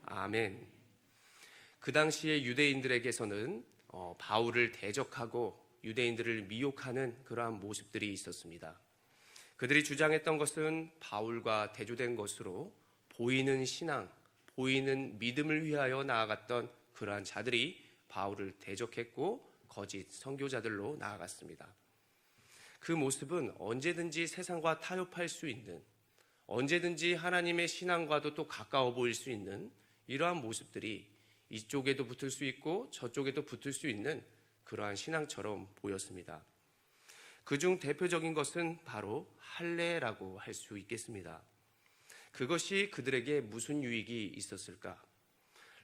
아멘. 그 당시에 유대인들에게서는 바울을 대적하고 유대인들을 미혹하는 그러한 모습들이 있었습니다. 그들이 주장했던 것은 바울과 대조된 것으로 보이는 신앙, 보이는 믿음을 위하여 나아갔던 그러한 자들이 바울을 대적했고 거짓 선교자들로 나아갔습니다. 그 모습은 언제든지 세상과 타협할 수 있는, 언제든지 하나님의 신앙과도 또 가까워 보일 수 있는 이러한 모습들이 이쪽에도 붙을 수 있고 저쪽에도 붙을 수 있는 그러한 신앙처럼 보였습니다. 그중 대표적인 것은 바로 할례라고 할 수 있겠습니다. 그것이 그들에게 무슨 유익이 있었을까?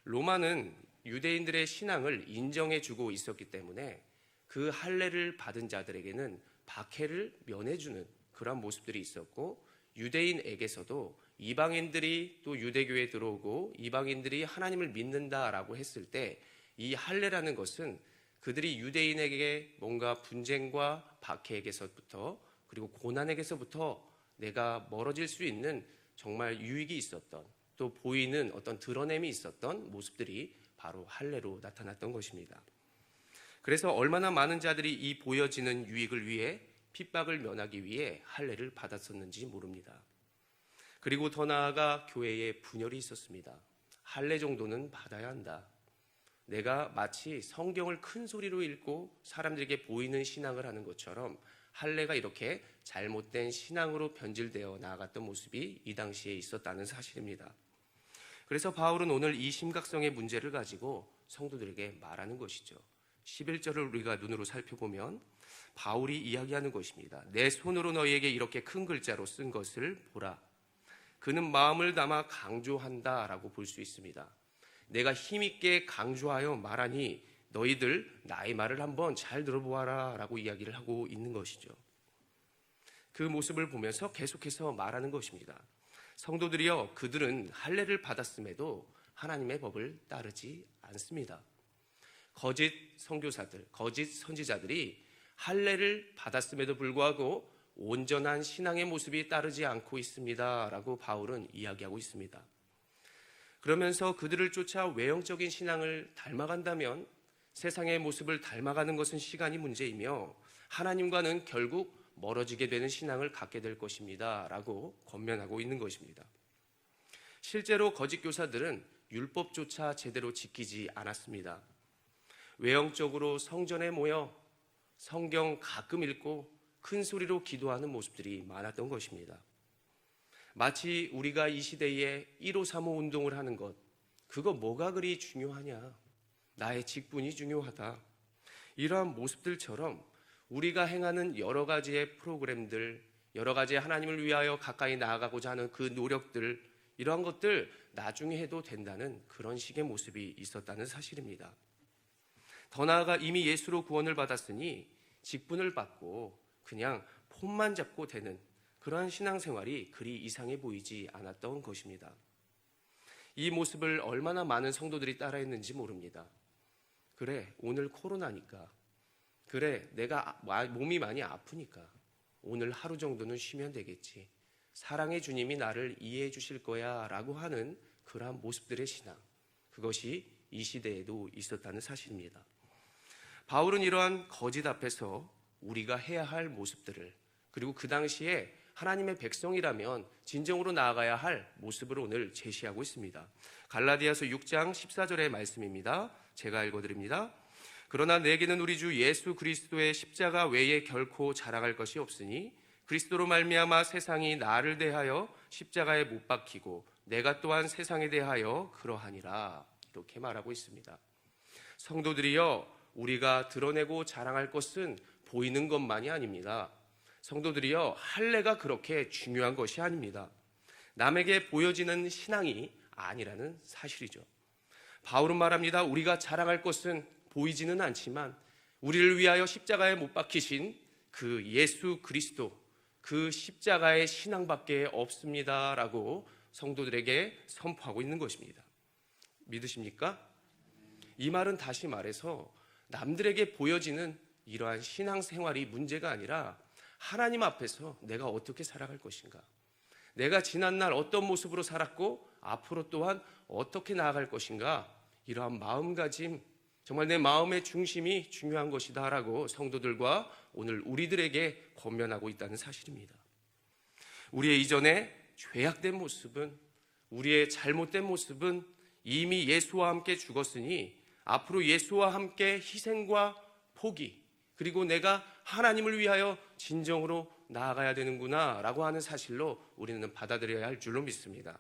로마는 유대인들의 신앙을 인정해주고 있었기 때문에 그 할례를 받은 자들에게는 박해를 면해주는 그런 모습들이 있었고, 유대인에게서도 이방인들이 또 유대교에 들어오고 이방인들이 하나님을 믿는다라고 했을 때 이 할례라는 것은 그들이 유대인에게 뭔가 분쟁과 박해에게서부터 그리고 고난에게서부터 내가 멀어질 수 있는 정말 유익이 있었던, 또 보이는 어떤 드러냄이 있었던 모습들이 바로 할례로 나타났던 것입니다. 그래서 얼마나 많은 자들이 이 보여지는 유익을 위해 핍박을 면하기 위해 할례를 받았었는지 모릅니다. 그리고 더 나아가 교회에 분열이 있었습니다. 할례 정도는 받아야 한다. 내가 마치 성경을 큰 소리로 읽고 사람들에게 보이는 신앙을 하는 것처럼 할례가 이렇게 잘못된 신앙으로 변질되어 나아갔던 모습이 이 당시에 있었다는 사실입니다. 그래서 바울은 오늘 이 심각성의 문제를 가지고 성도들에게 말하는 것이죠. 11절을 우리가 눈으로 살펴보면 바울이 이야기하는 것입니다. 내 손으로 너희에게 이렇게 큰 글자로 쓴 것을 보라. 그는 마음을 담아 강조한다 라고 볼 수 있습니다. 내가 힘있게 강조하여 말하니 너희들 나의 말을 한번 잘 들어보아라 라고 이야기를 하고 있는 것이죠. 그 모습을 보면서 계속해서 말하는 것입니다. 성도들이여, 그들은 할례를 받았음에도 하나님의 법을 따르지 않습니다. 거짓 선교사들, 거짓 선지자들이 할례를 받았음에도 불구하고 온전한 신앙의 모습이 따르지 않고 있습니다 라고 바울은 이야기하고 있습니다. 그러면서 그들을 쫓아 외형적인 신앙을 닮아간다면 세상의 모습을 닮아가는 것은 시간이 문제이며 하나님과는 결국 멀어지게 되는 신앙을 갖게 될 것입니다 라고 권면하고 있는 것입니다. 실제로 거짓 교사들은 율법조차 제대로 지키지 않았습니다. 외형적으로 성전에 모여 성경 가끔 읽고 큰 소리로 기도하는 모습들이 많았던 것입니다. 마치 우리가 이 시대에 1535 운동을 하는 것, 그거 뭐가 그리 중요하냐? 나의 직분이 중요하다. 이러한 모습들처럼 우리가 행하는 여러 가지의 프로그램들, 여러 가지 하나님을 위하여 가까이 나아가고자 하는 그 노력들, 이러한 것들 나중에 해도 된다는 그런 식의 모습이 있었다는 사실입니다. 더 나아가 이미 예수로 구원을 받았으니 직분을 받고 그냥 폰만 잡고 되는 그러한 신앙생활이 그리 이상해 보이지 않았던 것입니다. 이 모습을 얼마나 많은 성도들이 따라했는지 모릅니다. 그래, 오늘 코로나니까, 그래, 내가 몸이 많이 아프니까 오늘 하루 정도는 쉬면 되겠지, 사랑의 주님이 나를 이해해 주실 거야 라고 하는 그러한 모습들의 신앙, 그것이 이 시대에도 있었다는 사실입니다. 바울은 이러한 거짓 앞에서 우리가 해야 할 모습들을, 그리고 그 당시에 하나님의 백성이라면 진정으로 나아가야 할 모습을 오늘 제시하고 있습니다. 갈라디아서 6장 14절의 말씀입니다. 제가 읽어드립니다. 그러나 내게는 우리 주 예수 그리스도의 십자가 외에 결코 자랑할 것이 없으니 그리스도로 말미암아 세상이 나를 대하여 십자가에 못 박히고 내가 또한 세상에 대하여 그러하니라, 이렇게 말하고 있습니다. 성도들이여, 우리가 드러내고 자랑할 것은 보이는 것만이 아닙니다. 성도들이여, 할례가 그렇게 중요한 것이 아닙니다. 남에게 보여지는 신앙이 아니라는 사실이죠. 바울은 말합니다. 우리가 자랑할 것은 보이지는 않지만 우리를 위하여 십자가에 못 박히신 그 예수 그리스도, 그 십자가의 신앙밖에 없습니다 라고 성도들에게 선포하고 있는 것입니다. 믿으십니까? 이 말은 다시 말해서 남들에게 보여지는 이러한 신앙생활이 문제가 아니라 하나님 앞에서 내가 어떻게 살아갈 것인가, 내가 지난날 어떤 모습으로 살았고 앞으로 또한 어떻게 나아갈 것인가, 이러한 마음가짐, 정말 내 마음의 중심이 중요한 것이다라고 성도들과 오늘 우리들에게 권면하고 있다는 사실입니다. 우리의 이전에 죄악된 모습은, 우리의 잘못된 모습은 이미 예수와 함께 죽었으니 앞으로 예수와 함께 희생과 포기, 그리고 내가 하나님을 위하여 진정으로 나아가야 되는구나 라고 하는 사실로 우리는 받아들여야 할 줄로 믿습니다.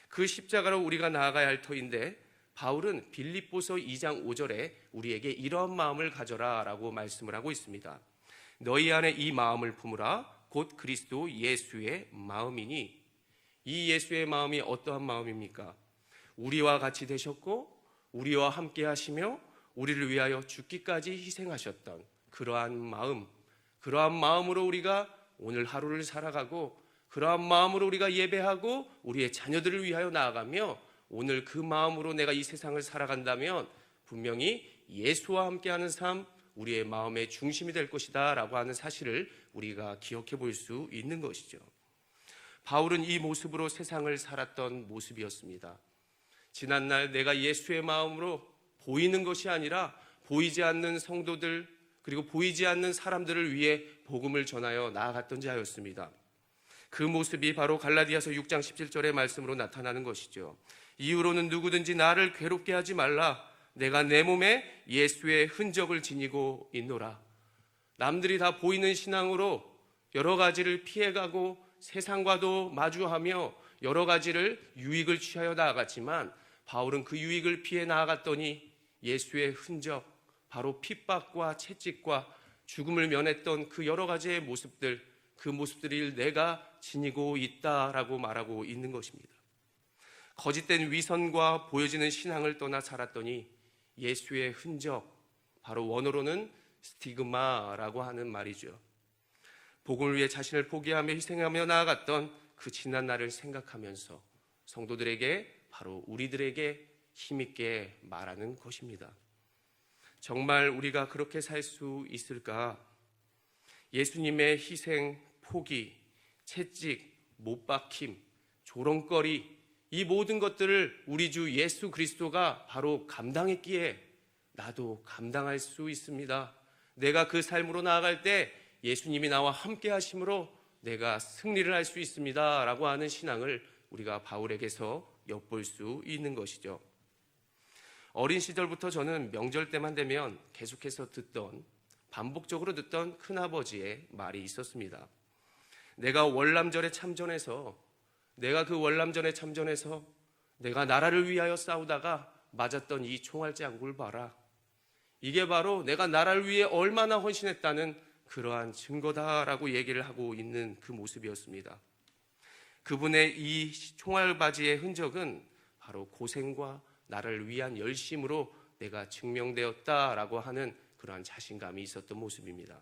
그 십자가로 우리가 나아가야 할 터인데, 바울은 빌립보서 2장 5절에 우리에게 이러한 마음을 가져라 라고 말씀을 하고 있습니다. 너희 안에 이 마음을 품으라, 곧 그리스도 예수의 마음이니. 이 예수의 마음이 어떠한 마음입니까? 우리와 같이 되셨고 우리와 함께 하시며 우리를 위하여 죽기까지 희생하셨던 그러한 마음, 그러한 마음으로 우리가 오늘 하루를 살아가고, 그러한 마음으로 우리가 예배하고 우리의 자녀들을 위하여 나아가며 오늘 그 마음으로 내가 이 세상을 살아간다면 분명히 예수와 함께하는 삶, 우리의 마음의 중심이 될 것이다 라고 하는 사실을 우리가 기억해 볼 수 있는 것이죠. 바울은 이 모습으로 세상을 살았던 모습이었습니다. 지난날 내가 예수의 마음으로 보이는 것이 아니라 보이지 않는 성도들, 그리고 보이지 않는 사람들을 위해 복음을 전하여 나아갔던 자였습니다. 그 모습이 바로 갈라디아서 6장 17절의 말씀으로 나타나는 것이죠. 이후로는 누구든지 나를 괴롭게 하지 말라. 내가 내 몸에 예수의 흔적을 지니고 있노라. 남들이 다 보이는 신앙으로 여러 가지를 피해가고 세상과도 마주하며 여러 가지를 유익을 취하여 나아갔지만, 바울은 그 유익을 피해 나아갔더니 예수의 흔적, 바로 핍박과 채찍과 죽음을 면했던 그 여러 가지의 모습들, 그 모습들을 내가 지니고 있다라고 말하고 있는 것입니다. 거짓된 위선과 보여지는 신앙을 떠나 살았더니 예수의 흔적, 바로 원어로는 스티그마라고 하는 말이죠. 복음을 위해 자신을 포기하며 희생하며 나아갔던 그 지난 날을 생각하면서 성도들에게, 바로 우리들에게 힘있게 말하는 것입니다. 정말 우리가 그렇게 살 수 있을까? 예수님의 희생, 포기, 채찍, 못박힘, 조롱거리, 이 모든 것들을 우리 주 예수 그리스도가 바로 감당했기에 나도 감당할 수 있습니다. 내가 그 삶으로 나아갈 때 예수님이 나와 함께 하심으로 내가 승리를 할 수 있습니다 라고 하는 신앙을 우리가 바울에게서 엿볼 수 있는 것이죠. 어린 시절부터 저는 명절 때만 되면 계속해서 반복적으로 듣던 큰아버지의 말이 있었습니다. 내가 그 월남전에 참전해서 내가 나라를 위하여 싸우다가 맞았던 이 총알 자국을 봐라. 이게 바로 내가 나라를 위해 얼마나 헌신했다는 그러한 증거다라고 얘기를 하고 있는 그 모습이었습니다. 그분의 이 총알바지의 흔적은 바로 고생과 나를 위한 열심으로 내가 증명되었다라고 하는 그러한 자신감이 있었던 모습입니다.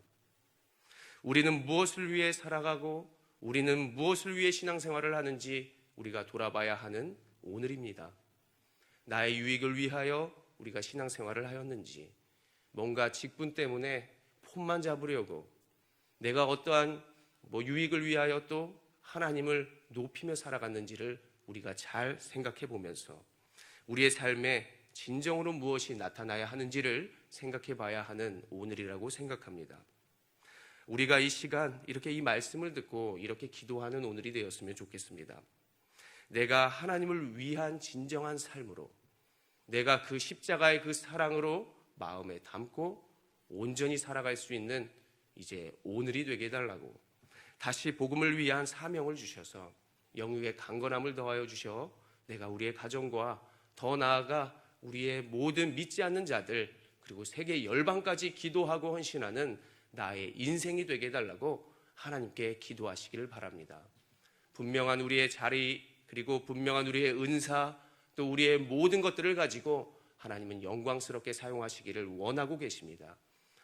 우리는 무엇을 위해 살아가고 우리는 무엇을 위해 신앙생활을 하는지 우리가 돌아봐야 하는 오늘입니다. 나의 유익을 위하여 우리가 신앙생활을 하였는지, 뭔가 직분 때문에 폰만 잡으려고 내가 어떠한 유익을 위하여 또 하나님을 높이며 살아갔는지를 우리가 잘 생각해 보면서 우리의 삶에 진정으로 무엇이 나타나야 하는지를 생각해 봐야 하는 오늘이라고 생각합니다. 우리가 이 시간 이렇게 이 말씀을 듣고 이렇게 기도하는 오늘이 되었으면 좋겠습니다. 내가 하나님을 위한 진정한 삶으로, 내가 그 십자가의 그 사랑으로 마음에 담고 온전히 살아갈 수 있는 이제 오늘이 되게 해달라고, 다시 복음을 위한 사명을 주셔서 영육의 강건함을 더하여 주셔 내가 우리의 가정과 더 나아가 우리의 모든 믿지 않는 자들, 그리고 세계 열방까지 기도하고 헌신하는 나의 인생이 되게 해달라고 하나님께 기도하시기를 바랍니다. 분명한 우리의 자리, 그리고 분명한 우리의 은사, 또 우리의 모든 것들을 가지고 하나님은 영광스럽게 사용하시기를 원하고 계십니다.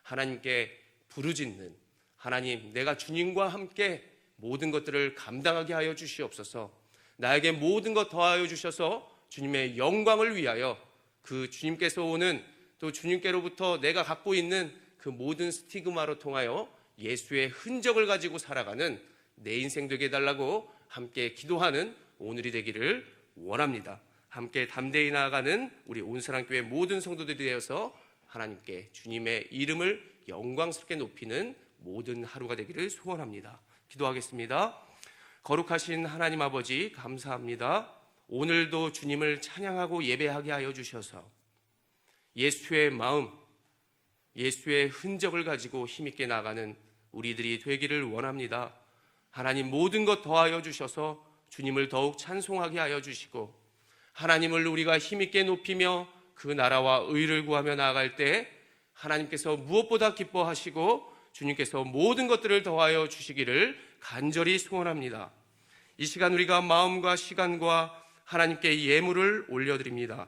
하나님께 부르짖는, 하나님, 내가 주님과 함께 모든 것들을 감당하게 하여 주시옵소서. 나에게 모든 것 더하여 주셔서 주님의 영광을 위하여 그 주님께서 오는, 또 주님께로부터 내가 갖고 있는 그 모든 스티그마로 통하여 예수의 흔적을 가지고 살아가는 내 인생 되게 해달라고 함께 기도하는 오늘이 되기를 원합니다. 함께 담대히 나아가는 우리 온사랑교회 모든 성도들이 되어서 하나님께 주님의 이름을 영광스럽게 높이는 모든 하루가 되기를 소원합니다. 기도하겠습니다. 거룩하신 하나님 아버지, 감사합니다. 오늘도 주님을 찬양하고 예배하게 하여 주셔서 예수의 마음, 예수의 흔적을 가지고 힘있게 나가는 우리들이 되기를 원합니다. 하나님, 모든 것 더하여 주셔서 주님을 더욱 찬송하게 하여 주시고, 하나님을 우리가 힘있게 높이며 그 나라와 의를 구하며 나아갈 때 하나님께서 무엇보다 기뻐하시고 주님께서 모든 것들을 더하여 주시기를 간절히 소원합니다. 이 시간 우리가 마음과 시간과 하나님께 예물을 올려드립니다.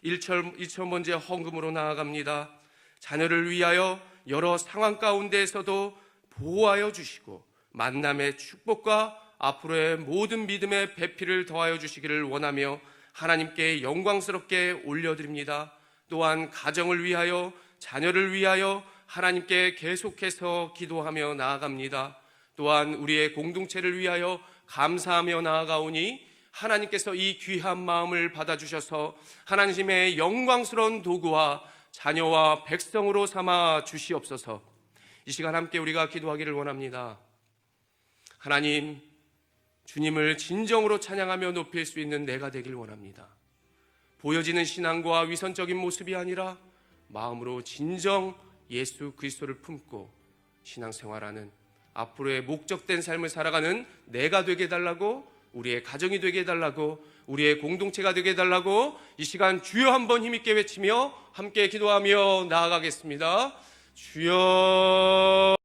1,000번째 헌금으로 나아갑니다. 자녀를 위하여 여러 상황 가운데에서도 보호하여 주시고 만남의 축복과 앞으로의 모든 믿음의 배필을 더하여 주시기를 원하며 하나님께 영광스럽게 올려드립니다. 또한 가정을 위하여, 자녀를 위하여 하나님께 계속해서 기도하며 나아갑니다. 또한 우리의 공동체를 위하여 감사하며 나아가오니 하나님께서 이 귀한 마음을 받아주셔서 하나님의 영광스러운 도구와 자녀와 백성으로 삼아 주시옵소서. 이 시간 함께 우리가 기도하기를 원합니다. 하나님, 주님을 진정으로 찬양하며 높일 수 있는 내가 되길 원합니다. 보여지는 신앙과 위선적인 모습이 아니라 마음으로 진정 예수 그리스도를 품고 신앙생활하는 앞으로의 목적된 삶을 살아가는 내가 되게 해달라고, 우리의 가정이 되게 해달라고, 우리의 공동체가 되게 해달라고 이 시간 주여 한번 힘있게 외치며 함께 기도하며 나아가겠습니다. 주여.